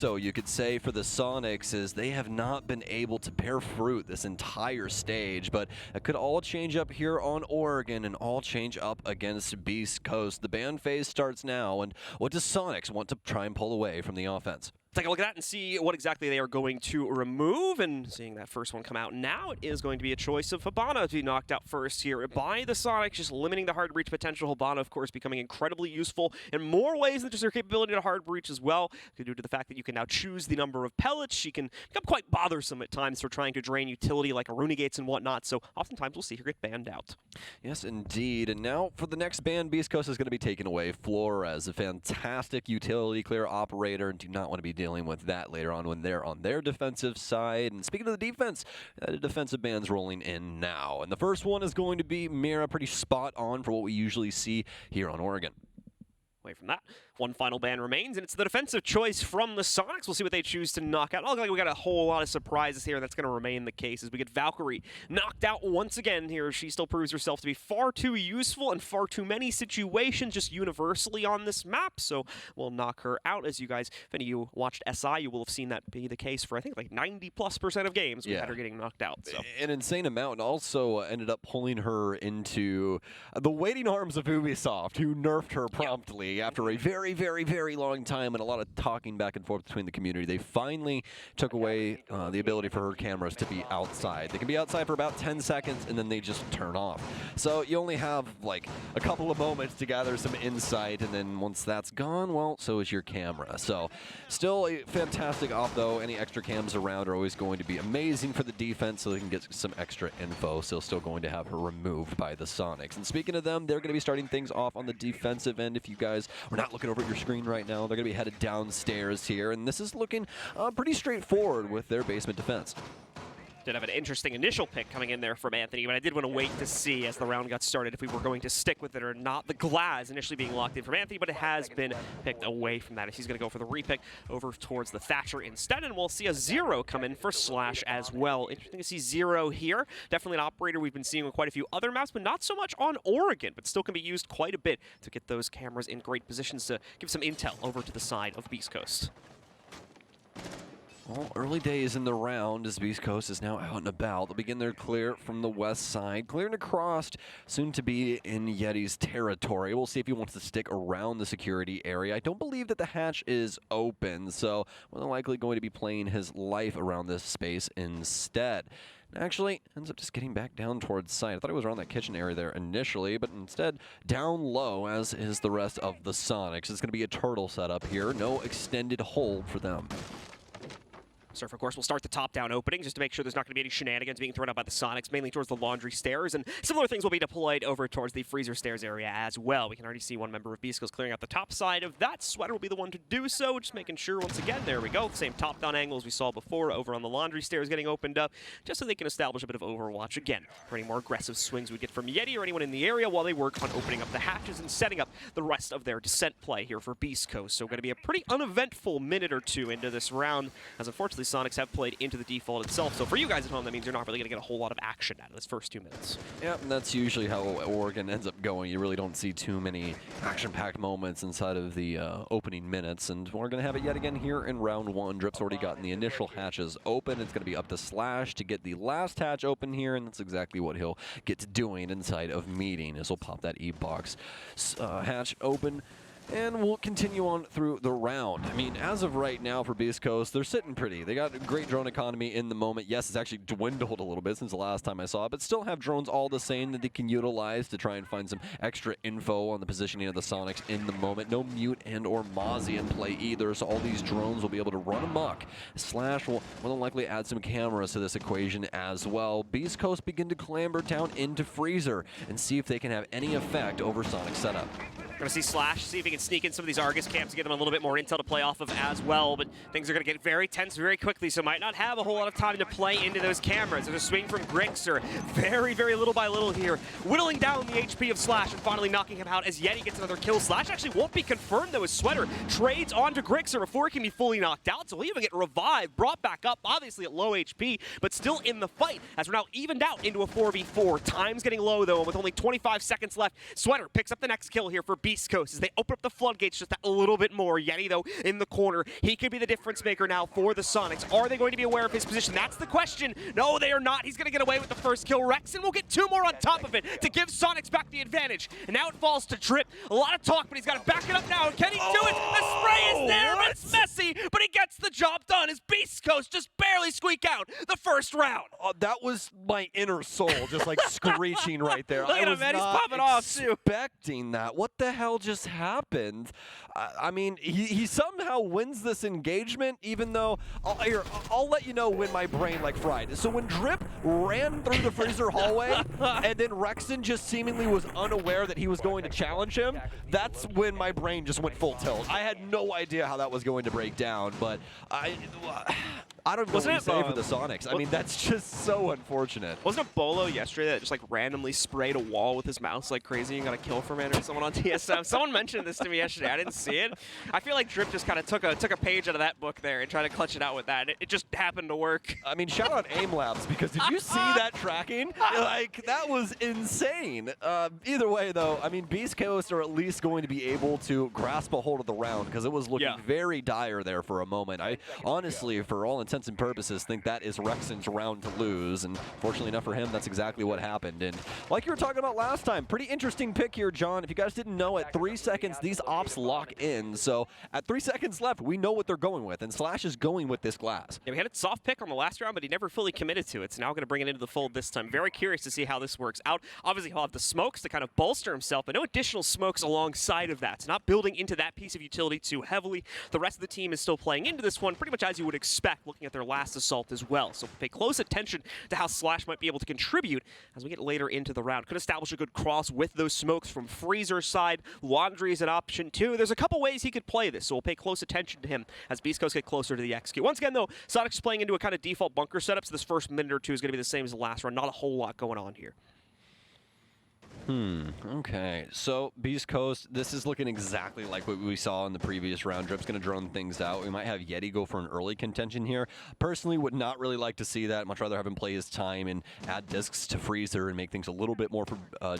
So you could say for the Soniqs is they have not been able to bear fruit this entire stage, but it could all change up here on Oregon and all change up against Beast Coast. The ban phase starts now, and what does Soniqs want to try and pull away from the offense? Take a look at that and see what exactly they are going to remove. And seeing that first one come out now, it is going to be a choice of Hibana to be knocked out first here by the Soniqs, just limiting the hard breach potential. Hibana, of course, becoming incredibly useful in more ways than just her capability to hard breach as well, due to the fact that you can now choose the number of pellets. She can become quite bothersome at times for trying to drain utility like Gates and whatnot, so oftentimes we'll see her get banned out. Yes, indeed. And now for the next ban, Beast Coast is going to be taken away. Flores, a fantastic utility clear operator, and do not want to be dealing with that later on when they're on their defensive side. And speaking of the defense, the defensive ban's rolling in now. And the first one is going to be Mira, pretty spot on for what we usually see here on Oregon. Away from that, one final ban remains, and it's the defensive choice from the Soniqs. We'll see what they choose to knock out. It looks like we got a whole lot of surprises here, and that's going to remain the case as we get Valkyrie knocked out once again here. She still proves herself to be far too useful in far too many situations just universally on this map, so we'll knock her out. As you guys, if any of you watched SI, you will have seen that be the case for, I think, like 90+% of games we had her getting knocked out. So. An insane amount, and also ended up pulling her into the waiting arms of Ubisoft, who nerfed her promptly. After a very, very, very long time and a lot of talking back and forth between the community, they finally took away the ability for her cameras to be outside. They can be outside for about 10 seconds, and then they just turn off. So you only have, like, a couple of moments to gather some insight, and then once that's gone, well, so is your camera. So still a fantastic op, though. Any extra cams around are always going to be amazing for the defense, so they can get some extra info. So still going to have her removed by the Soniqs. And speaking of them, they're going to be starting things off on the defensive end. If you guys are not looking over at your screen right now, they're going to be headed downstairs here, and this is looking pretty straightforward with their basement defense. Did have an interesting initial pick coming in there from Anthony, but I did want to wait to see as the round got started if we were going to stick with it or not. The Glass initially being locked in from Anthony, but it has been picked away from that as he's going to go for the repick over towards the Thatcher instead, and we'll see a Zero come in for Slash as well. Interesting to see Zero here. Definitely an operator we've been seeing on quite a few other maps, but not so much on Oregon, but still can be used quite a bit to get those cameras in great positions to give some intel over to the side of Beast Coast. Well, early days in the round as Beast Coast is now out and about. They'll begin their clear from the west side, clearing across, soon to be in Yeti's territory. We'll see if he wants to stick around the security area. I don't believe that the hatch is open, so more than likely going to be playing his life around this space instead. Actually, ends up just getting back down towards site. I thought it was around that kitchen area there initially, but instead down low, as is the rest of the Soniqs. It's going to be a turtle setup here. No extended hold for them. Surf, of course, will start the top-down opening just to make sure there's not going to be any shenanigans being thrown out by the Soniqs, mainly towards the laundry stairs, and similar things will be deployed over towards the freezer stairs area as well. We can already see one member of Beast Coast clearing out the top side of that. Sweater will be the one to do so, just making sure, once again, there we go, same top-down angle as we saw before over on the laundry stairs getting opened up, just so they can establish a bit of overwatch again for any more aggressive swings we get from Yeti or anyone in the area while they work on opening up the hatches and setting up the rest of their descent play here for Beast Coast. So going to be a pretty uneventful minute or two into this round, as unfortunately Soniqs have played into the default itself. So for you guys at home, that means you're not really going to get a whole lot of action out of this first 2 minutes. Yeah, and that's usually how Oregon ends up going. You really don't see too many action-packed moments inside of the opening minutes, and we're going to have it yet again here in round 1. Drip's already gotten the initial hatches open. It's going to be up to Slash to get the last hatch open here, and that's exactly what he'll get to doing inside of meeting, is he'll pop that E-box hatch open. And we'll continue on through the round. I mean, as of right now for Beast Coast, they're sitting pretty. They got a great drone economy in the moment. Yes, it's actually dwindled a little bit since the last time I saw it, but still have drones all the same that they can utilize to try and find some extra info on the positioning of the Soniqs in the moment. No Mute and or Mozzie in play either, so all these drones will be able to run amok. Slash will more than likely add some cameras to this equation as well. Beast Coast begin to clamber down into Freezer and see if they can have any effect over Sonic setup. We're going to see Slash, see if he can sneak in some of these Argus camps to get them a little bit more intel to play off of as well, but things are going to get very tense very quickly, so might not have a whole lot of time to play into those cameras. There's a swing from Grixer, very, very little by little here, whittling down the HP of Slash and finally knocking him out as Yeti gets another kill. Slash actually won't be confirmed though as Sweater trades onto Grixer before he can be fully knocked out, so he'll even get revived, brought back up, obviously at low HP, but still in the fight as we're now evened out into a 4v4. Time's getting low though, and with only 25 seconds left, Sweater picks up the next kill here for Beast Coast as they open up the floodgates just a little bit more. Yeti, though, in the corner. He could be the difference maker now for the Soniqs. Are they going to be aware of his position? That's the question. No, they are not. He's going to get away with the first kill. Rexon will get 2 more on top of it to give Soniqs back the advantage. And now it falls to Drip. A lot of talk, but he's got to back it up now. Can he do it? The spray is there, but it's messy, but he gets the job done as Beast Coast just barely squeak out the first round. That was my inner soul just like screeching right there. Look at him, man. He's popping off, too. Expecting that. What the hell just happened? I mean, he somehow wins this engagement, even though I'll let you know when my brain like fried. So when Drip ran through the freezer hallway and then Rexon just seemingly was unaware that he was going to challenge him, that's when my brain just went full tilt. I had no idea how that was going to break down, but I don't know what to say for the Soniqs. I mean, that's just so unfortunate. Wasn't it Bolo yesterday that just like randomly sprayed a wall with his mouse like crazy and got a kill from it or someone on TSM? Someone mentioned this to me yesterday. I didn't see it. I feel like Drip just kind of took a page out of that book there and tried to clutch it out with that. It just happened to work. I mean, shout out Aim Labs, because did you see that tracking? Like, that was insane. Either way, though, I mean, Beast Coast are at least going to be able to grasp a hold of the round, because it was looking very dire there for a moment. I honestly, for all intents and purposes, think that is Rexon's round to lose, and fortunately enough for him, that's exactly what happened. And like you were talking about last time, pretty interesting pick here, John. If you guys didn't know, at 3 seconds, these ops lock in. So at 3 seconds left, we know what they're going with, and Slash is going with this glass. Yeah, we had a soft pick on the last round, but he never fully committed to it. So now going to bring it into the fold this time. Very curious to see how this works out. Obviously, he'll have the smokes to kind of bolster himself, but no additional smokes alongside of that. So not building into that piece of utility too heavily. The rest of the team is still playing into this one pretty much as you would expect, looking at their last assault as well. So pay close attention to how Slash might be able to contribute as we get later into the round. Could establish a good cross with those smokes from Freezer's side. Laundry is an option too. There's a couple ways he could play this, so we'll pay close attention to him as Beast Coast get closer to the execute. Once again, though, Soniqs is playing into a kind of default bunker setup, so this first minute or two is going to be the same as the last round. Not a whole lot going on here. Okay, so Beast Coast, this is looking exactly like what we saw in the previous round. Drip's going to drone things out. We might have Yeti go for an early contention here. Personally, would not really like to see that. Much rather have him play his time and add discs to Freezer and make things a little bit more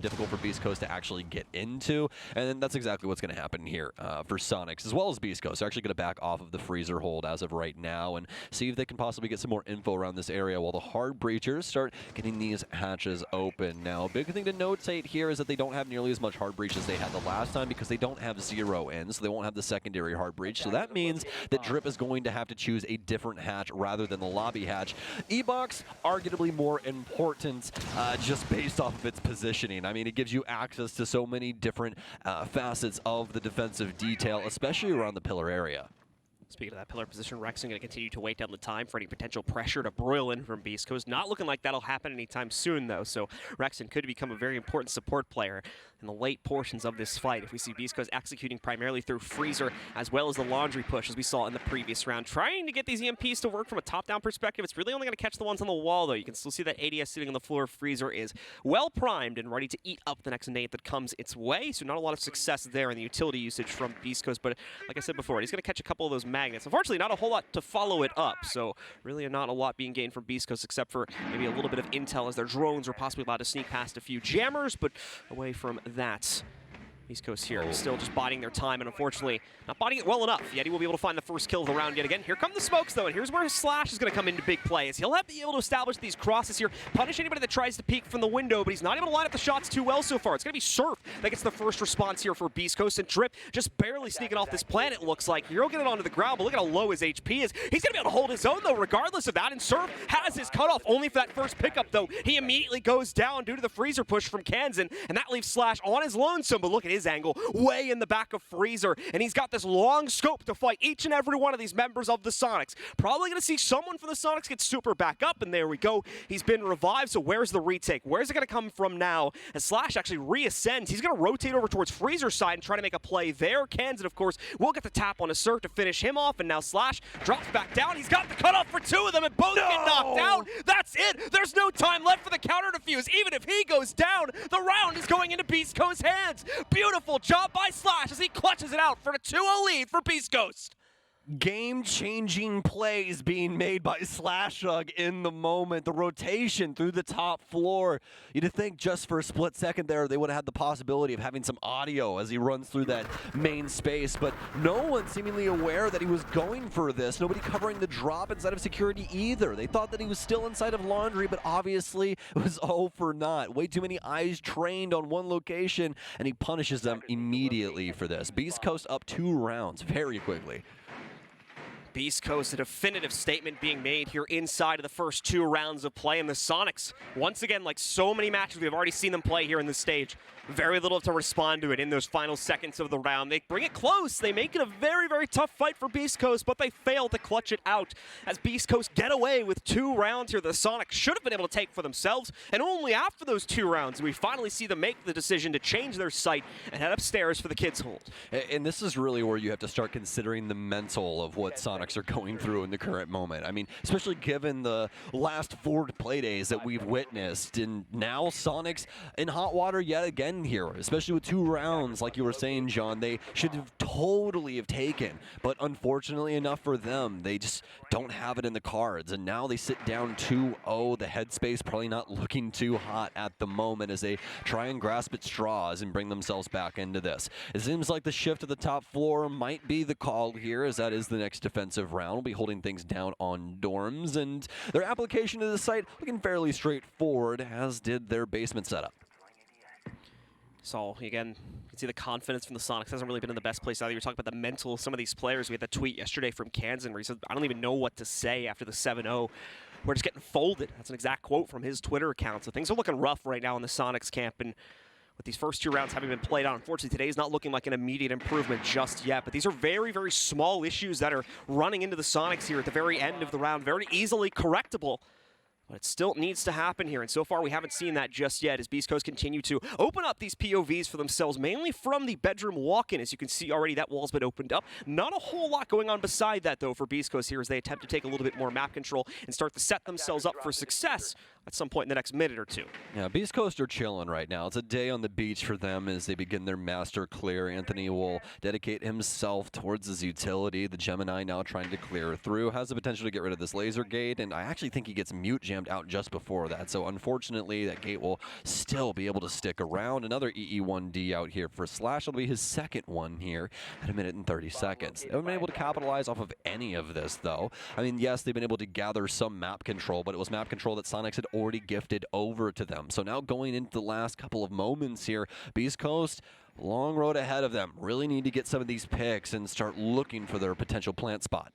difficult for Beast Coast to actually get into. And then that's exactly what's going to happen here for Soniqs, as well as Beast Coast. They're actually going to back off of the Freezer hold as of right now and see if they can possibly get some more info around this area while the hard breachers start getting these hatches open. Now, a big thing to notate here is that they don't have nearly as much hard breach as they had the last time because they don't have 0 in, so they won't have the secondary hard breach. So that means that Drip is going to have to choose a different hatch rather than the lobby hatch. E-Box, arguably more important just based off of its positioning. I mean, it gives you access to so many different facets of the defensive detail, especially around the pillar area. Speaking of that pillar position, Rexon going to continue to wait down the time for any potential pressure to broil in from Beast Coast. Not looking like that'll happen anytime soon, though, so Rexon could become a very important support player in the late portions of this fight. If we see Beast Coast executing primarily through Freezer as well as the laundry push as we saw in the previous round. Trying to get these EMPs to work from a top-down perspective. It's really only going to catch the ones on the wall, though. You can still see that ADS sitting on the floor. Freezer is well primed and ready to eat up the next nade that comes its way, so not a lot of success there in the utility usage from Beast Coast, but like I said before, he's going to catch a couple of those magnets. Unfortunately, not a whole lot to follow it up, so really not a lot being gained from Beast Coast except for maybe a little bit of intel as their drones were possibly allowed to sneak past a few jammers, but away from that. East Coast here, still just biding their time, and unfortunately, not biding it well enough. Yeti will be able to find the first kill of the round yet again. Here come the smokes, though, and here's where Slash is going to come into big plays. He'll have to be able to establish these crosses here, punish anybody that tries to peek from the window, but he's not able to line up the shots too well so far. It's going to be Surf that gets the first response here for Beast Coast, and Drip just barely sneaking off this planet, looks like. Hero getting onto the ground, but look at how low his HP is. He's going to be able to hold his own, though, regardless of that, and Surf has his cutoff only for that first pickup, though. He immediately goes down due to the freezer push from Kansan, and that leaves Slash on his lonesome, but look at his angle, way in the back of Freezer, and he's got this long scope to fight each and every one of these members of the Soniqs. Probably going to see someone from the Soniqs get super back up, and there we go. He's been revived, so where's the retake? Where's it going to come from now? As Slash actually reascends, he's going to rotate over towards Freezer's side and try to make a play there. Kansan, of course, will get the tap on a Surf to finish him off, and now Slash drops back down. He's got the cutoff for 2 of them, and both get knocked out. That's it. There's no time left for the counter defuse. Even if he goes down, the round is going into Beast Coast's hands. Beautiful job by Slash as he clutches it out for a 2-0 lead for Beast Coast. Game-changing plays being made by Slashug in the moment. The rotation through the top floor. You'd think just for a split second there, they would have had the possibility of having some audio as he runs through that main space, but no one seemingly aware that he was going for this. Nobody covering the drop inside of security either. They thought that he was still inside of laundry, but obviously it was all for naught. Way too many eyes trained on one location, and he punishes them immediately for this. Beast Coast up 2 rounds very quickly. Beast Coast, a definitive statement being made here inside of the first 2 rounds of play, and the Soniqs, once again, like so many matches we've already seen them play here in this stage, very little to respond to it in those final seconds of the round. They bring it close. They make it a very, very tough fight for Beast Coast, but they fail to clutch it out as Beast Coast get away with 2 rounds here. The Soniqs should have been able to take for themselves, and only after those 2 rounds we finally see them make the decision to change their sight and head upstairs for the kids' hold. And this is really where you have to start considering the mental of what Soniqs are going through in the current moment. I mean, especially given the last 4 Playdays that we've witnessed, and now Soniqs in hot water yet again here, especially with 2 rounds, like you were saying, John, they should have totally have taken, but unfortunately enough for them, they just don't have it in the cards, and now they sit down 2-0. The headspace probably not looking too hot at the moment as they try and grasp at straws and bring themselves back into this. It seems like the shift to the top floor might be the call here, as that is the next defensive round. We'll be holding things down on dorms, and their application to the site looking fairly straightforward, as did their basement setup. So, again, you can see the confidence from the Soniqs hasn't really been in the best place either. You're talking about the mental of some of these players. We had that tweet yesterday from Kansan where he said, I don't even know what to say after the 7-0. We're just getting folded. That's an exact quote from his Twitter account. So things are looking rough right now in the Soniqs camp. And with these first 2 rounds having been played out, unfortunately, today is not looking like an immediate improvement just yet. But these are very, very small issues that are running into the Soniqs here at the very end of the round. Very easily correctable. But it still needs to happen here, and so far we haven't seen that just yet as Beast Coast continue to open up these POVs for themselves, mainly from the bedroom walk-in. As you can see already, that wall's been opened up. Not a whole lot going on beside that, though, for Beast Coast here as they attempt to take a little bit more map control and start to set themselves up for success at some point in the next minute or 2. Yeah, Beast Coast are chilling right now. It's a day on the beach for them as they begin their master clear. Anthony will dedicate himself towards his utility. The Gemini now trying to clear through. Has the potential to get rid of this laser gate, and I actually think he gets mute jammed out just before that. So unfortunately, that gate will still be able to stick around. Another EE1D out here for Slash. It'll be his second one here at 1 minute and 30 seconds. They haven't been able to capitalize off of any of this, though. I mean, yes, they've been able to gather some map control, but it was map control that Soniqs had already gifted over to them. So now going into the last couple of moments here, Beast Coast, long road ahead of them. Really need to get some of these picks and start looking for their potential plant spot.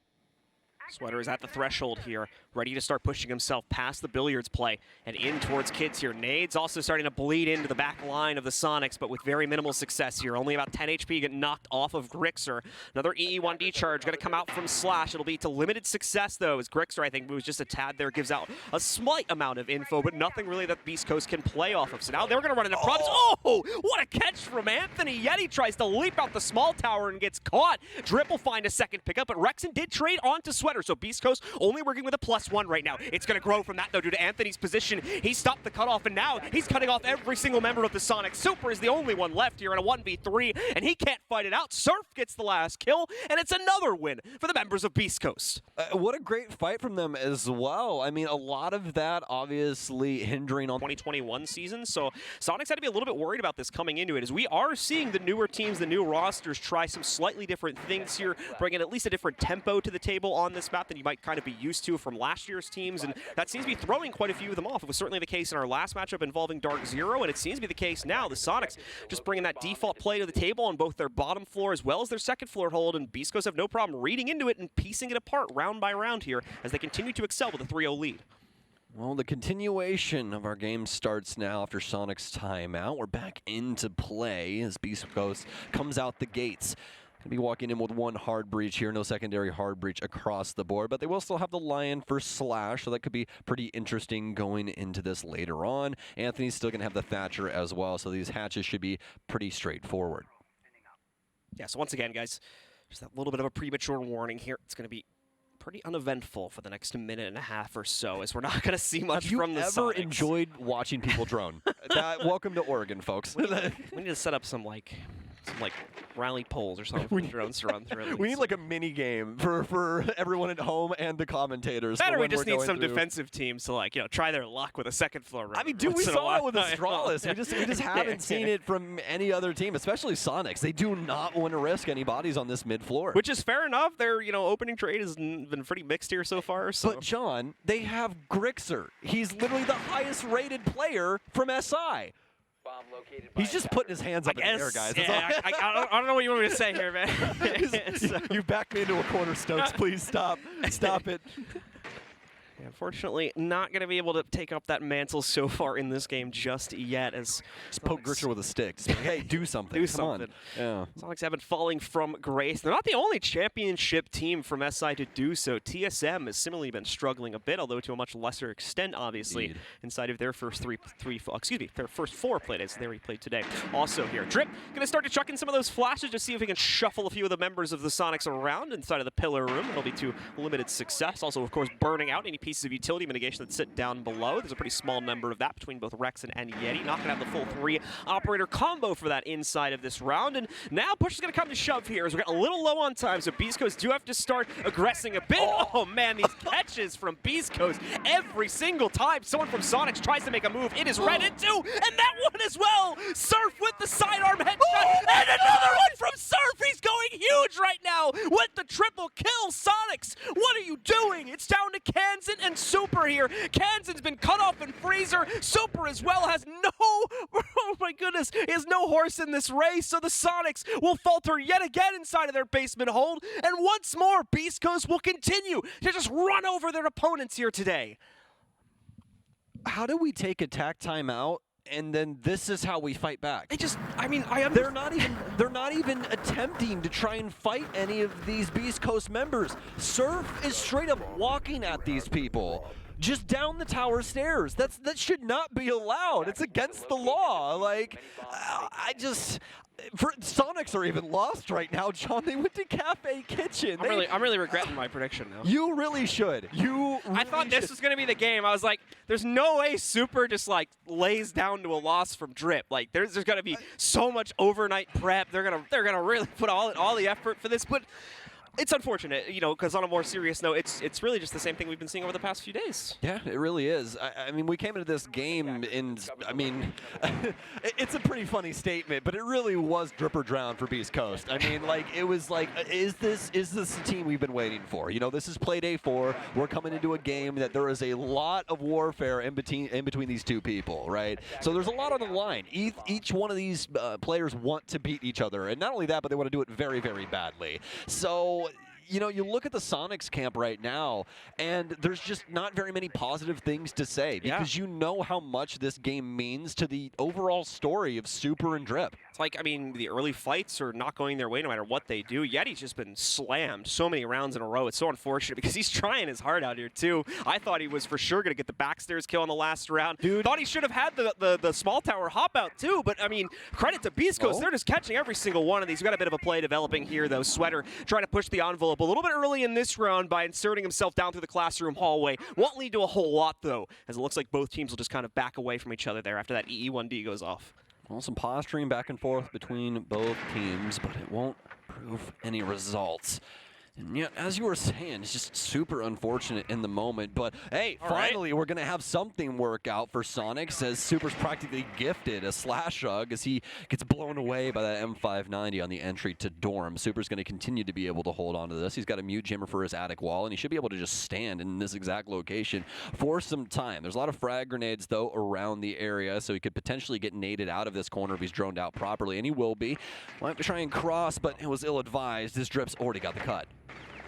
Sweater is at the threshold here, ready to start pushing himself past the billiards play and in towards kids here. Nade's also starting to bleed into the back line of the Soniqs, but with very minimal success here. Only about 10 HP getting knocked off of Grixer. Another EE1D charge going to come out from Slash. It'll be to limited success, though, as Grixer, I think, moves just a tad there, gives out a slight amount of info, but nothing really that Beast Coast can play off of. So now they're going to run into problems. Oh, what a catch from Anthony. Yeti tries to leap out the small tower and gets caught. Drip will find a second pickup, but Rexon did trade onto Sweater. So Beast Coast only working with a +1 right now. It's going to grow from that, though, due to Anthony's position. He stopped the cutoff, and now he's cutting off every single member of the Soniqs. Super is the only one left here in a 1v3, and he can't fight it out. Surf gets the last kill, and it's another win for the members of Beast Coast. What a great fight from them as well. I mean, a lot of that obviously hindering on 2021 season, so Soniqs had to be a little bit worried about this coming into it, as we are seeing the newer teams, the new rosters, try some slightly different things here, bringing at least a different tempo to the table on this map than you might kind of be used to from last year's teams, and that seems to be throwing quite a few of them off. It was certainly the case in our last matchup involving Dark Zero, and it seems to be the case now. The Soniqs just bringing that default play to the table on both their bottom floor as well as their second floor hold, and Beast Coast have no problem reading into it and piecing it apart round by round here as they continue to excel with a 3-0 lead. Well, the continuation of our game starts now after Soniqs timeout. We're back into play as Beast Coast comes out the gates. Going to be walking in with one hard breach here, no secondary hard breach across the board, but they will still have the Lion for Slash, so that could be pretty interesting going into this later on. Anthony's still going to have the Thatcher as well, so these hatches should be pretty straightforward. Yeah, so once again, guys, just that little bit of a premature warning here. It's going to be pretty uneventful for the next minute and a half or so, as we're not going to see much from the Soniqs. Have you ever enjoyed watching people drone? Welcome to Oregon, folks. We need to set up some rally poles or something for the drones to run through. We need like a mini game for everyone at home and the commentators. Better we just need some defensive teams to like try their luck with a second floor room. I mean, dude, we saw that with Astralis. We just haven't seen it from any other team, especially Soniqs. They do not want to risk any bodies on this mid floor. Which is fair enough. Their opening trade has been pretty mixed here so far. So. But John, they have Grixer. He's literally the highest rated player from SI. He's just putting his hands up in the air, guys. Yeah, I don't know what you want me to say here, man. You backed me into a corner, Stokes. Please stop. Stop it. Yeah, unfortunately, not going to be able to take up that mantle so far in this game just yet. As just poke Grixer with a stick. Just like, hey, do something. Do something. Yeah. Soniqs have been falling from grace. They're not the only championship team from SI to do so. TSM has similarly been struggling a bit, although to a much lesser extent, obviously, inside of their first their first 4 playdays they already played today. Also here, Drip going to start to chuck in some of those flashes to see if he can shuffle a few of the members of the Soniqs around inside of the pillar room. It'll be to limited success. Also, of course, burning out any pieces of utility mitigation that sit down below. There's a pretty small number of that between both Rex and Yeti. Not going to have the full 3 operator combo for that inside of this round. And now push is going to come to shove here as we're getting a little low on time, so Beast Coast do have to start aggressing a bit. Oh man, these catches from Beast Coast every single time someone from Soniqs tries to make a move, it is read into, and that one as well. Surf with the sidearm headshot, and another one from Surf. He's going huge right now with the triple kill. Soniqs, what are you doing? It's down to Kansan and Super here. Kansan's been cut off in Freezer. Super as well has no, oh my goodness, he has no horse in this race, so the Soniqs will falter yet again inside of their basement hold, and once more, Beast Coast will continue to just run over their opponents here today. How do we take attack timeout and then this is how we fight back? They just, I mean, they're not even attempting to try and fight any of these Beast Coast members. Surf is straight up walking at these people. Just down the tower stairs. That should not be allowed. It's against the law. Like, Soniqs are even lost right now, John. They went to Cafe Kitchen. I'm really regretting my prediction now. You really should. I thought this was gonna be the game. I was like, there's no way Super just like lays down to a loss from Drip. Like, there's gonna be so much overnight prep. They're gonna really put all the effort for this, but. It's unfortunate, because on a more serious note, it's really just the same thing we've been seeing over the past few days. Yeah, it really is. I mean, we came into this game it's a pretty funny statement, but it really was drip or drown for Beast Coast. I mean, like, it was like, is this the team we've been waiting for? This is Playday 4. We're coming into a game that there is a lot of warfare in between these two people, right? So there's a lot on the line. Each one of these players want to beat each other, and not only that, but they want to do it very, very badly. So. You look at the Soniqs camp right now, and there's just not very many positive things to say because you know how much this game means to the overall story of Super and Drip. It's like, I mean, the early fights are not going their way no matter what they do. Yeti's just been slammed so many rounds in a row. It's so unfortunate because he's trying his heart out here, too. I thought he was for sure going to get the backstairs kill in the last round. Dude. Thought he should have had the small tower hop out, too. But, I mean, credit to Beast Coast. They're just catching every single one of these. We've got a bit of a play developing here, though. Sweater trying to push the envelope a little bit early in this round by inserting himself down through the classroom hallway. Won't lead to a whole lot, though, as it looks like both teams will just kind of back away from each other there after that EE1D goes off. Well, some posturing back and forth between both teams, but it won't prove any results. And yet, as you were saying, it's just super unfortunate in the moment. But, hey, finally, we're going to have something work out for Soniqs as Super's practically gifted a slash hug as he gets blown away by that M590 on the entry to Dorm. Super's going to continue to be able to hold on to this. He's got a mute jammer for his attic wall, and he should be able to just stand in this exact location for some time. There's a lot of frag grenades, though, around the area, so he could potentially get naded out of this corner if he's droned out properly, and he will be. Might have to try and cross, but it was ill-advised. This Drip's already got the cut.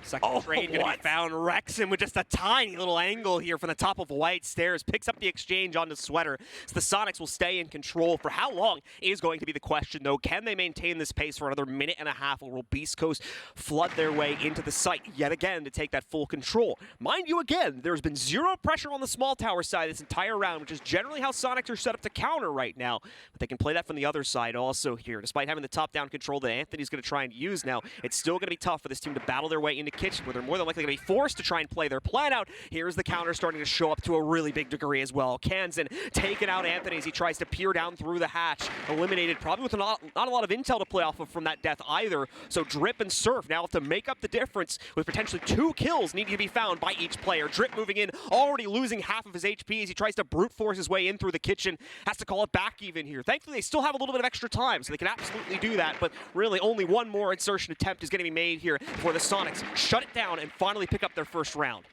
Second trade going to be found. Rexham with just a tiny little angle here from the top of White Stairs. Picks up the exchange onto Sweater. So the Soniqs will stay in control. For how long is going to be the question, though. Can they maintain this pace for another minute and a half, or will Beast Coast flood their way into the site yet again to take that full control? Mind you, again, there's been zero pressure on the small tower side this entire round, which is generally how Soniqs are set up to counter right now. But they can play that from the other side also here. Despite having the top-down control that Anthony's going to try and use now, it's still going to be tough for this team to battle their way into kitchen, where they're more than likely going to be forced to try and play their plan out. Here's the counter starting to show up to a really big degree as well. Kansan taking out Anthony as he tries to peer down through the hatch. Eliminated, probably with not a lot of intel to play off of from that death either. So Drip and Surf now have to make up the difference with potentially 2 kills needing to be found by each player. Drip moving in, already losing half of his HP as he tries to brute force his way in through the kitchen. Has to call it back even here. Thankfully, they still have a little bit of extra time, so they can absolutely do that. But really, only one more insertion attempt is going to be made here before the Soniqs shut it down and finally pick up their first round.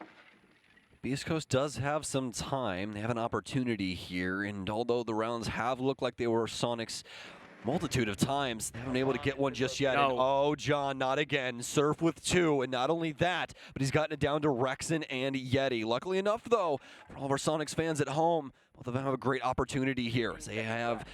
Beast Coast does have some time. They have an opportunity here, and although the rounds have looked like they were Soniqs multitude of times, they haven't been able to get one just yet. No. And oh, John, not again. Surf with 2, and not only that, but he's gotten it down to Rexon and Yeti. Luckily enough, though, for all of our Soniqs fans at home, both of them have a great opportunity here. They have,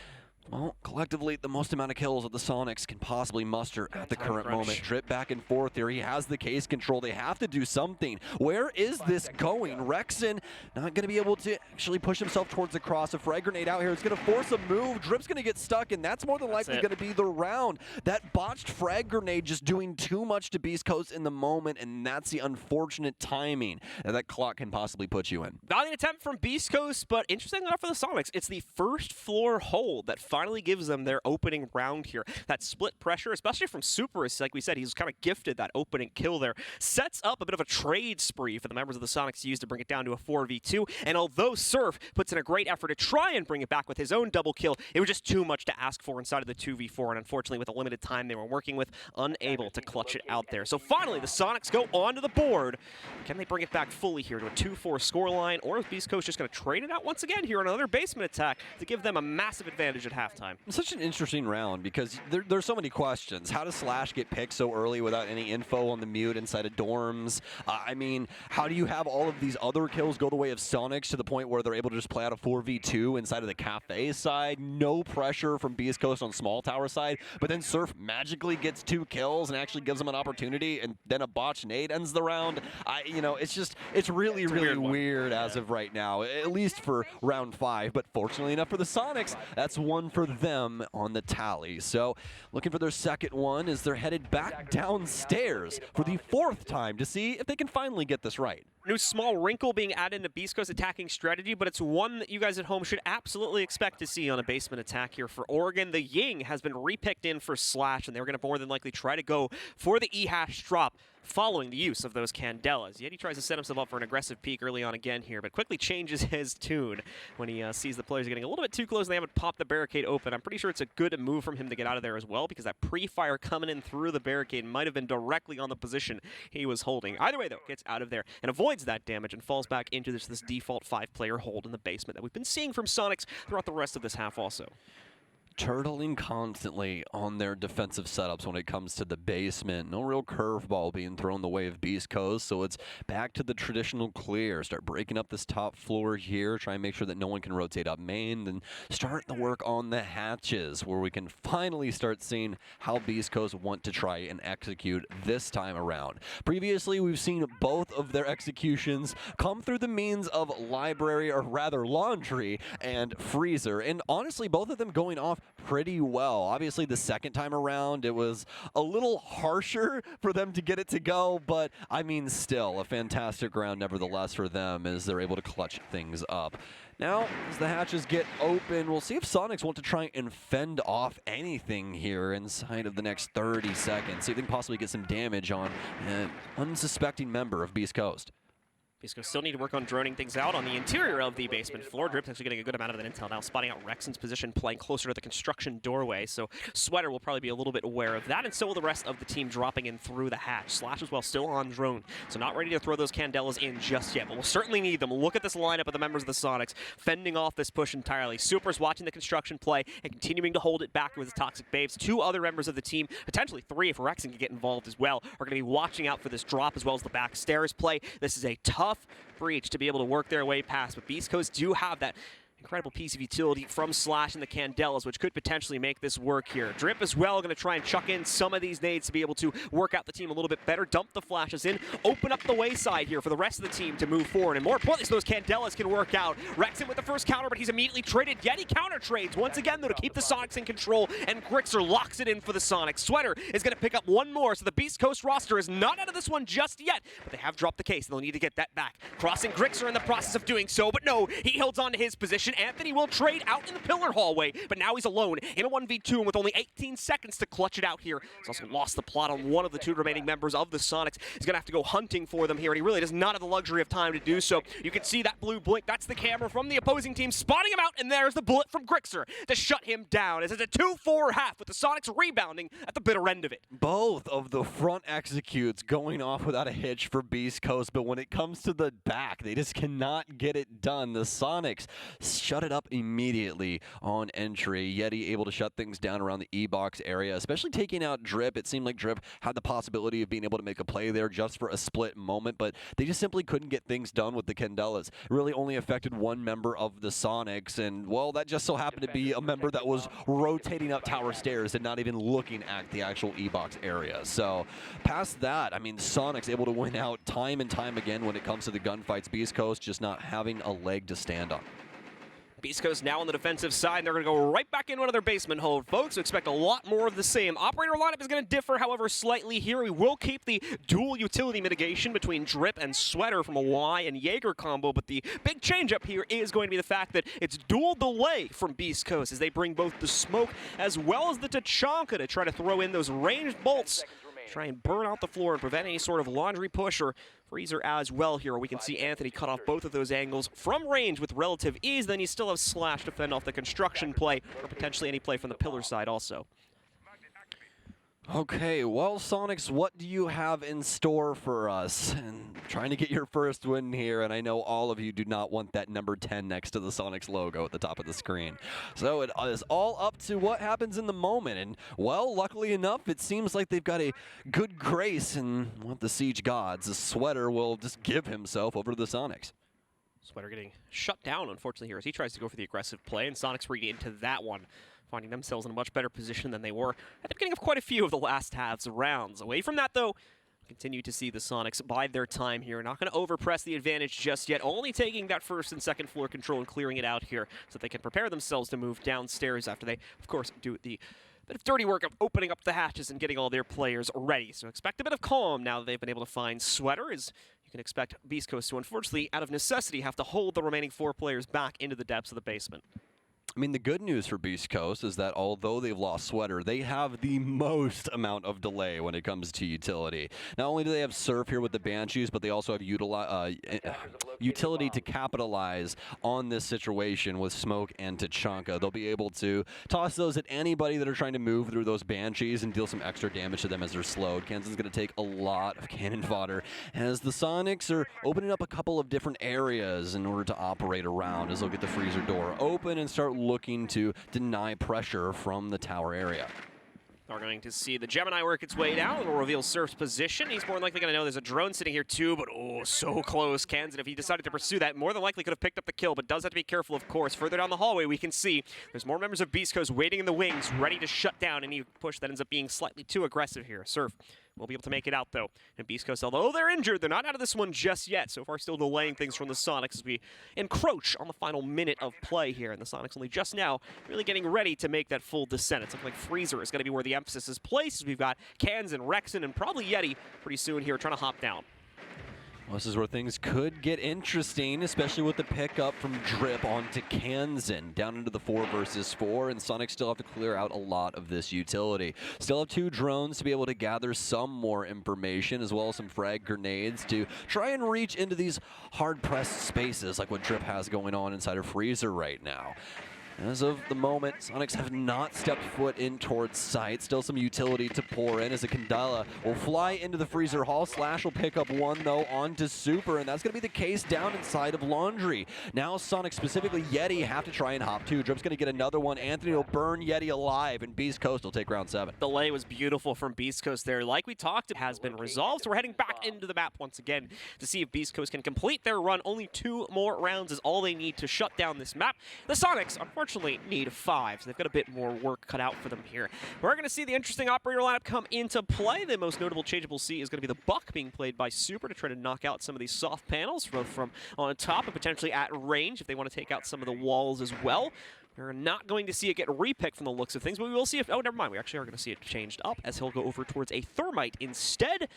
well, collectively, the most amount of kills that the Soniqs can possibly muster at the current moment. Drip back and forth here. He has the case control. They have to do something. Where is this going? Rexon not going to be able to actually push himself towards the cross. A frag grenade out here. It's going to force a move. Drip's going to get stuck, and that's more than likely going to be the round. That botched frag grenade just doing too much to Beast Coast in the moment, and that's the unfortunate timing that clock can possibly put you in. Valiant attempt from Beast Coast, but interesting enough for the Soniqs, it's the first floor hold that finally gives them their opening round here. That split pressure, especially from Superus, like we said, he's kind of gifted that opening kill there. Sets up a bit of a trade spree for the members of the Soniqs to use to bring it down to a 4v2. And although Surf puts in a great effort to try and bring it back with his own double kill, it was just too much to ask for inside of the 2v4. And unfortunately, with the limited time they were working with, unable to clutch it out there. So finally, the Soniqs go onto the board. Can they bring it back fully here to a 2-4 scoreline? Or is Beast Coast just going to trade it out once again here on another basement attack to give them a massive advantage at halftime? Such an interesting round because there's so many questions. How does Slash get picked so early without any info on the mute inside of dorms? I mean, how do you have all of these other kills go the way of Soniqs to the point where they're able to just play out a 4v2 inside of the cafe side? No pressure from Beast Coast on small tower side, but then Surf magically gets 2 kills and actually gives them an opportunity, and then a botch nade ends the round. You know, it's really weird as of right now, at least for round 5. But fortunately enough for the Soniqs, that's one for them on the tally. So looking for their second one as they're headed back downstairs for the 4th time to see if they can finally get this right. New small wrinkle being added into Beast Coast attacking strategy, but it's one that you guys at home should absolutely expect to see on a basement attack here for Oregon. The Ying has been repicked in for Slash, and they're going to more than likely try to go for the E-hash drop following the use of those Candelas. Yet he tries to set himself up for an aggressive peek early on again here, but quickly changes his tune when he sees the players getting a little bit too close and they haven't popped the barricade open. I'm pretty sure it's a good move from him to get out of there as well, because that pre-fire coming in through the barricade might have been directly on the position he was holding. Either way, though, gets out of there and avoids that damage and falls back into this default 5-player hold in the basement that we've been seeing from Soniqs throughout the rest of this half also. Turtling constantly on their defensive setups when it comes to the basement. No real curveball being thrown the way of Beast Coast, so it's back to the traditional clear. Start breaking up this top floor here, try and make sure that no one can rotate up main, then start the work on the hatches, where we can finally start seeing how Beast Coast want to try and execute this time around. Previously, we've seen both of their executions come through the means of library, or rather laundry, and freezer, and honestly, both of them going off pretty well. Obviously, the second time around, it was a little harsher for them to get it to go, but I mean, still a fantastic round nevertheless for them as they're able to clutch things up. Now, as the hatches get open, we'll see if Soniqs want to try and fend off anything here inside of the next 30 seconds. See if they can possibly get some damage on an unsuspecting member of Beast Coast. Beast Coast still need to work on droning things out on the interior of the basement floor. Drip's actually getting a good amount of that intel now, spotting out Rexon's position, playing closer to the construction doorway. So Sweater will probably be a little bit aware of that, and so will the rest of the team dropping in through the hatch. Slash as well, still on drone, so not ready to throw those Candelas in just yet, but we'll certainly need them. Look at this lineup of the members of the Soniqs, fending off this push entirely. Super's watching the construction play and continuing to hold it back with his Toxic Babes. 2 other members of the team, potentially 3 if Rexon can get involved as well, are going to be watching out for this drop as well as the back stairs play. This is a tough breach to be able to work their way past, but Beast Coast do have that Incredible piece of utility from Slash and the Candelas, which could potentially make this work here. Drip as well, going to try and chuck in some of these nades to be able to work out the team a little bit better, dump the flashes in, open up the wayside here for the rest of the team to move forward. And more importantly, so those Candelas can work out. Rexon with the first counter, but he's immediately traded. Yeti counter trades once again, though, to keep the Soniqs in control, and Grixer locks it in for the Soniqs. Sweater is going to pick up one more, so the Beast Coast roster is not out of this one just yet, but they have dropped the case, and they'll need to get that back. Crossing Grixer in the process of doing so, but no, he holds on to his position. Anthony will trade out in the pillar hallway, but now he's alone in a 1v2 and with only 18 seconds to clutch it out here. He's also lost the plot on one of the two remaining members of the Soniqs. He's going to have to go hunting for them here, and he really does not have the luxury of time to do so. You can see that blue blink. That's the camera from the opposing team spotting him out, and there's the bullet from Grixer to shut him down. As it's a 2-4 half with the Soniqs rebounding at the bitter end of it. Both of the front executes going off without a hitch for Beast Coast, but when it comes to the back, they just cannot get it done. The Soniqs shut it up immediately on entry. Yeti able to shut things down around the E-box area, especially taking out Drip. It seemed like Drip had the possibility of being able to make a play there just for a split moment, but they just simply couldn't get things done with the Candelas. It really only affected one member of the Soniqs, and well, that just so happened to be a member that was rotating up tower stairs and not even looking at the actual E-box area. So past that, I mean, Soniqs able to win out time and time again when it comes to the gunfights. Beast Coast just not having a leg to stand on. Beast Coast now on the defensive side. They're going to go right back into another basement hold, folks. So expect a lot more of the same. Operator lineup is going to differ, however, slightly here. We will keep the dual utility mitigation between Drip and Sweater from a Y and Jaeger combo, but the big change up here is going to be the fact that it's dual delay from Beast Coast as they bring both the smoke as well as the Tachanka to try to throw in those ranged bolts, try and burn out the floor and prevent any sort of laundry push or freezer as well here. We can see Anthony cut off both of those angles from range with relative ease. Then you still have Slash to fend off the construction play or potentially any play from the pillar side also. Okay, well, Soniqs, what do you have in store for us? And trying to get your first win here, and I know all of you do not want that number 10 next to the Soniqs logo at the top of the screen. So it is all up to what happens in the moment, and, well, luckily enough, it seems like they've got a good grace in what the Siege Gods. The Sweater will just give himself over to the Soniqs. Sweater getting shut down, unfortunately, here as he tries to go for the aggressive play, and Soniqs regain into that one, finding themselves in a much better position than they were at the beginning of quite a few of the last halves of rounds. Away from that, though, continue to see the Soniqs bide their time here. Not going to overpress the advantage just yet, only taking that first and second floor control and clearing it out here so that they can prepare themselves to move downstairs after they, of course, do the bit of dirty work of opening up the hatches and getting all their players ready. So expect a bit of calm now that they've been able to find Sweater, as you can expect Beast Coast to, unfortunately, out of necessity, have to hold the remaining 4 players back into the depths of the basement. I mean, the good news for Beast Coast is that although they've lost Sweater, they have the most amount of delay when it comes to utility. Not only do they have Surf here with the Banshees, but they also have utility to capitalize on this situation with Smoke and Tachanka. They'll be able to toss those at anybody that are trying to move through those Banshees and deal some extra damage to them as they're slowed. Kansas is going to take a lot of cannon fodder as the Soniqs are opening up a couple of different areas in order to operate around as they'll get the freezer door open and start looking to deny pressure from the tower area. We're going to see the Gemini work its way down. It'll reveal Surf's position. He's more than likely going to know there's a drone sitting here too, but oh, so close. Kansan, if he decided to pursue that, more than likely could have picked up the kill, but does have to be careful, of course. Further down the hallway, we can see there's more members of Beast Coast waiting in the wings, ready to shut down any push that ends up being slightly too aggressive here. Surf will be able to make it out, though. And Beast Coast, although they're injured, they're not out of this one just yet. So far, still delaying things from the Soniqs as we encroach on the final minute of play here. And the Soniqs only just now really getting ready to make that full descent. It's looking like Freezer is going to be where the emphasis is placed. We've got Kansan, Rexon, and probably Yeti pretty soon here trying to hop down. Well, this is where things could get interesting, especially with the pickup from Drip onto Kansan, down into the 4 versus 4, and Soniqs still have to clear out a lot of this utility. Still have 2 drones to be able to gather some more information, as well as some frag grenades to try and reach into these hard-pressed spaces like what Drip has going on inside of Freezer right now. As of the moment, Soniqs have not stepped foot in towards site. Still some utility to pour in as a Kandala will fly into the freezer hall. Slash will pick up one, though, onto Super, and that's going to be the case down inside of Laundry. Now Sonic, specifically Yeti, have to try and hop two. Drip's going to get another one. Anthony will burn Yeti alive, and Beast Coast will take round 7. Delay was beautiful from Beast Coast there. Like we talked, it has been resolved, so we're heading back into the map once again to see if Beast Coast can complete their run. Only 2 more rounds is all they need to shut down this map. The Soniqs, unfortunately, need 5, so they've got a bit more work cut out for them here. We're going to see the interesting operator lineup come into play. The most notable change we'll see is going to be the Buck being played by Super to try to knock out some of these soft panels, both from on top and potentially at range if they want to take out some of the walls as well. We're not going to see it get repicked from the looks of things, but we will see if... Oh, never mind. We actually are going to see it changed up as he'll go over towards a Thermite instead.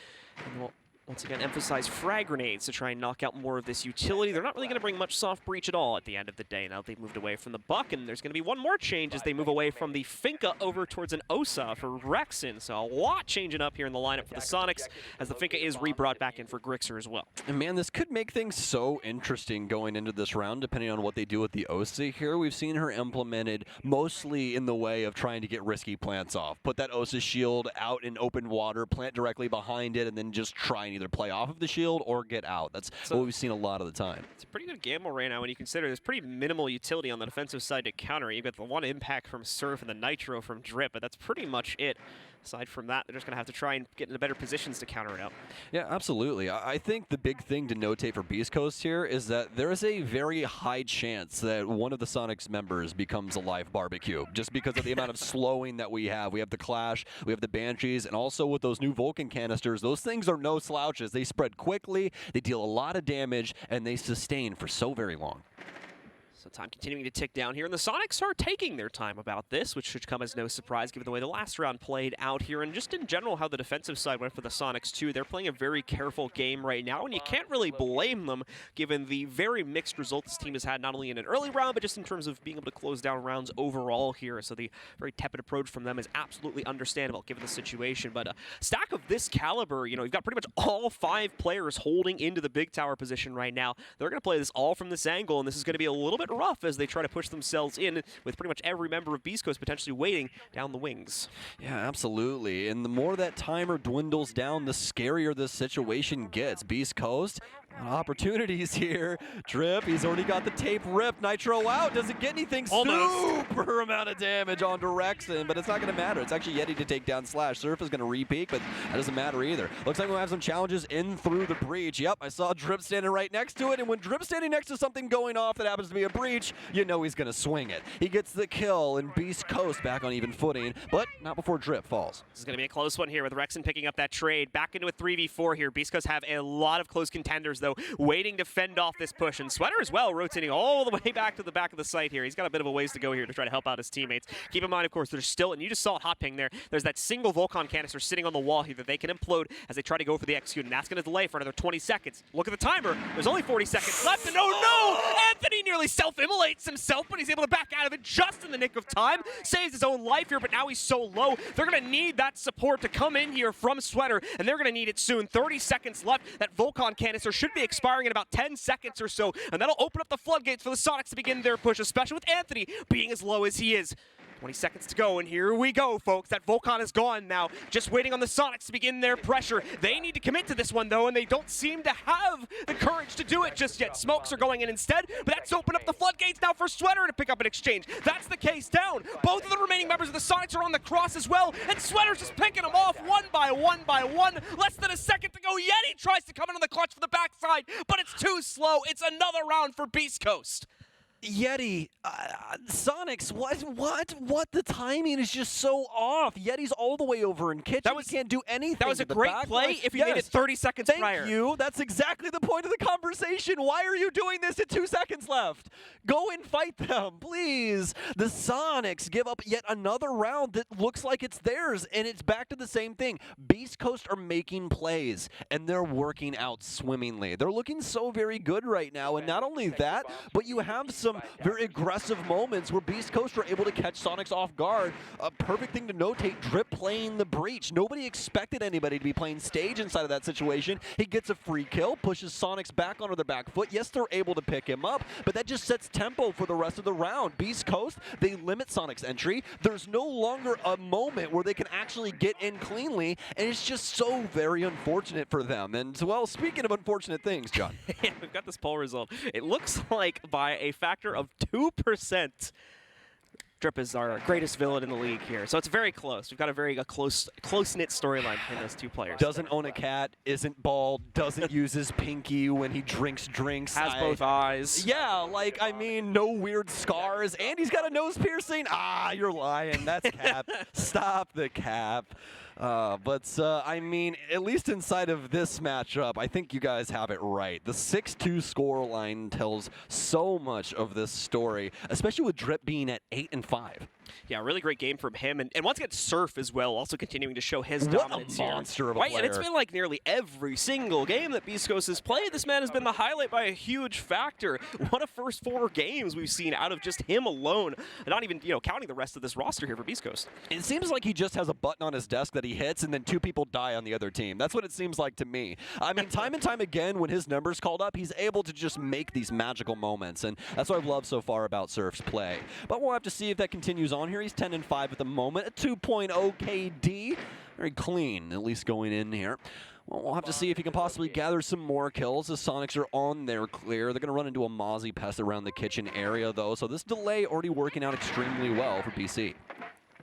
And we'll once again emphasize frag grenades to try and knock out more of this utility. They're not really going to bring much soft breach at all at the end of the day. Now they've moved away from the Buck, and there's going to be one more change as they move away from the Finka over towards an Osa for Rexen. So a lot changing up here in the lineup for the Soniqs as the Finka is re-brought back in for Grixer as well. And man, this could make things so interesting going into this round, depending on what they do with the Osa here. We've seen her implemented mostly in the way of trying to get risky plants off. Put that Osa shield out in open water, plant directly behind it, and then just try and either play off of the shield or get out. That's what we've seen a lot of the time. It's a pretty good gamble right now when you consider there's pretty minimal utility on the defensive side to counter. You've got the one impact from Surf and the Nitro from Drip, but that's pretty much it. Aside from that, they're just going to have to try and get into better positions to counter it out. Yeah, absolutely. I think the big thing to notate for Beast Coast here is that there is a very high chance that one of the Soniqs members becomes a live barbecue, just because of the amount of slowing that we have. We have the Clash, we have the Banshees, and also with those new Vulcan canisters, those things are no slouches. They spread quickly, they deal a lot of damage, and they sustain for so very long. So time continuing to tick down here, and the Soniqs are taking their time about this, which should come as no surprise given the way the last round played out here, and just in general how the defensive side went for the Soniqs too. They're playing a very careful game right now, and you can't really blame them given the very mixed result this team has had, not only in an early round, but just in terms of being able to close down rounds overall here. So the very tepid approach from them is absolutely understandable given the situation. But a stack of this caliber, you know, you've got pretty much all 5 players holding into the big tower position right now. They're going to play this all from this angle, and this is going to be a little bit rough as they try to push themselves in with pretty much every member of Beast Coast potentially waiting down the wings. Yeah, absolutely. And the more that timer dwindles down, the scarier this situation gets. Beast Coast, opportunities here. Drip, he's already got the tape ripped. Nitro out, doesn't get anything. Almost. Super amount of damage onto Rexen, but it's not going to matter. It's actually Yeti to take down Slash. Surf is going to re-peek, but that doesn't matter either. Looks like we'll have some challenges in through the breach. Yep, I saw Drip standing right next to it, and when Drip's standing next to something going off that happens to be a breach, you know he's going to swing it. He gets the kill, and Beast Coast back on even footing, but not before Drip falls. This is going to be a close one here with Rexen picking up that trade. Back into a 3v4 here. Beast Coast have a lot of close contenders, though, waiting to fend off this push. And Sweater as well, rotating all the way back to the back of the site here. He's got a bit of a ways to go here to try to help out his teammates. Keep in mind, of course, there's still, and you just saw it hot ping there, there's that single Volcan canister sitting on the wall here that they can implode as they try to go for the execute, and that's going to delay for another 20 seconds. Look at the timer. There's only 40 seconds left, and oh no! Anthony nearly self-immolates himself, but he's able to back out of it just in the nick of time. Saves his own life here, but now he's so low. They're going to need that support to come in here from Sweater, and they're going to need it soon. 30 seconds left. That Volcan canister should be expiring in about 10 seconds or so, and that'll open up the floodgates for the Soniqs to begin their push, especially with Anthony being as low as he is. 20 seconds to go, and here we go, folks. That Volcan is gone now. Just waiting on the Soniqs to begin their pressure. They need to commit to this one, though, and they don't seem to have the courage to do it just yet. Smokes are going in instead, but that's opened up the floodgates now for Sweater to pick up an exchange. That's the case down. Both of the remaining members of the Soniqs are on the cross as well, and Sweater's just picking them off one by one by one. Less than a second to go. Yeti tries to come in on the clutch for the backside, but it's too slow. It's another round for Beast Coast. Yeti, Soniqs, what? The timing is just so off. Yeti's all the way over in kitchen. He can't do anything. That was a great play if you made it 30 seconds prior. Thank you. That's exactly the point of the conversation. Why are you doing this at 2 seconds left? Go and fight them, please. The Soniqs give up yet another round that looks like it's theirs, and it's back to the same thing. Beast Coast are making plays, and they're working out swimmingly. They're looking so very good right now, and not only that, but you have some some very aggressive moments where Beast Coast were able to catch Soniqs off guard. A perfect thing to notate, Drip playing the breach. Nobody expected anybody to be playing stage inside of that situation. He gets a free kill, pushes Soniqs back onto their back foot. Yes, they're able to pick him up, but that just sets tempo for the rest of the round. Beast Coast, they limit Soniqs' entry. There's no longer a moment where they can actually get in cleanly, and it's just so very unfortunate for them. And, well, speaking of unfortunate things, John. Yeah, we've got this poll result. It looks like by a factor of 2%, Drip is our greatest villain in the league here. So it's very close. We've got a very close-knit storyline between those two players. Doesn't own a cat, isn't bald, doesn't use his pinky when he drinks. Has both eyes. Yeah, like, I mean, no weird scars, and he's got a nose piercing. Ah, you're lying. That's cap. Stop the cap. I mean, at least inside of this matchup, I think you guys have it right. The 6-2 score line tells so much of this story, especially with Drip being at 8-5. Yeah, really great game from him. And once again, Surf as well, also continuing to show his dominance here. What a monster of a player. player. And it's been like nearly every single game that Beast Coast has played. This man has been the highlight by a huge factor. One of first 4 games we've seen out of just him alone. Not even, counting the rest of this roster here for Beast Coast. It seems like he just has a button on his desk that he hits, and then 2 people die on the other team. That's what it seems like to me. I mean, time and time again, when his number's called up, he's able to just make these magical moments, and that's what I've loved so far about Surf's play. But we'll have to see if that continues on here. He's 10-5 at the moment, a 2.0 KD. Very clean, at least going in here. Well, we'll have to see if he can possibly gather some more kills. The Soniqs are on their clear. They're going to run into a Mozzie pest around the kitchen area, though, so this delay already working out extremely well for BC.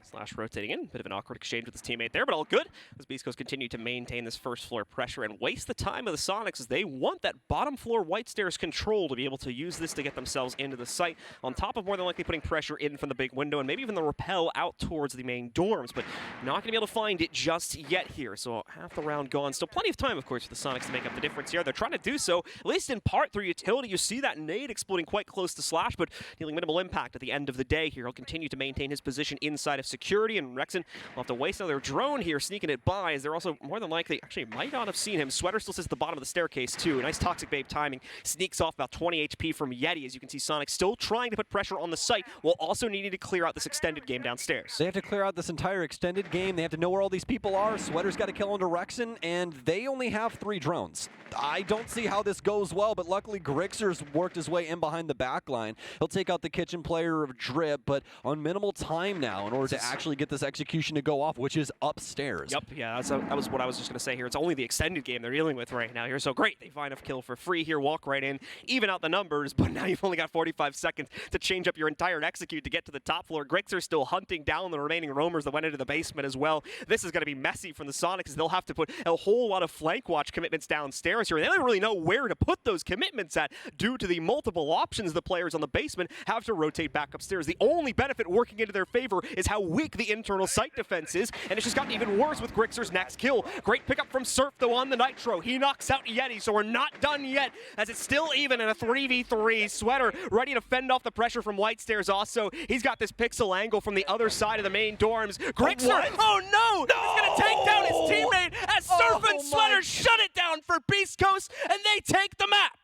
Slash rotating in. Bit of an awkward exchange with his teammate there, but all good as Beast Coast continue to maintain this first floor pressure and waste the time of the Soniqs as they want that bottom floor white stairs control to be able to use this to get themselves into the site, on top of more than likely putting pressure in from the big window and maybe even the rappel out towards the main dorms, but not going to be able to find it just yet here. So half the round gone. Still plenty of time, of course, for the Soniqs to make up the difference here. They're trying to do so, at least in part through utility. You see that nade exploding quite close to Slash, but dealing minimal impact at the end of the day here. He'll continue to maintain his position inside of security, and Rexon will have to waste another drone here, sneaking it by, as they're also more than likely, actually might not have seen him. Sweater still sits at the bottom of the staircase too. Nice Toxic Babe timing. Sneaks off about 20 HP from Yeti, as you can see Sonic still trying to put pressure on the site, while also needing to clear out this extended game downstairs. They have to clear out this entire extended game. They have to know where all these people are. Sweater's got to kill into Rexon, and they only have 3 drones. I don't see how this goes well, but luckily Grixer's worked his way in behind the back line. He'll take out the kitchen player of Drip, but on minimal time now in order to actually get this execution to go off, which is upstairs. Yep, yeah, that was what I was just going to say here. It's only the extended game they're dealing with right now here, so great. They find a kill for free here, walk right in, even out the numbers, but now you've only got 45 seconds to change up your entire execute to get to the top floor. Grixer's still hunting down the remaining roamers that went into the basement as well. This is going to be messy from the Soniqs, as they'll have to put a whole lot of flank watch commitments downstairs here. They don't really know where to put those commitments at due to the multiple options the players on the basement have to rotate back upstairs. The only benefit working into their favor is how weak the internal site defense is, and it's just gotten even worse with Grixer's next kill. Great pickup from Surf, though, on the Nitro. He knocks out Yeti, so we're not done yet, as it's still even in a 3v3. Sweater ready to fend off the pressure from White Stairs also. He's got this pixel angle from the other side of the main dorms. Grixer, oh no! He's going to take down his teammate as Surf and Sweater shut it down for Beast Coast, and they take the map.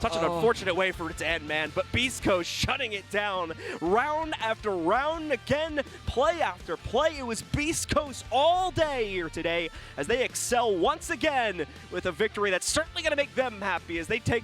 Such an unfortunate way for it to end, man, but Beast Coast shutting it down round after round again, play after play. It was Beast Coast all day here today as they excel once again with a victory that's certainly going to make them happy as they take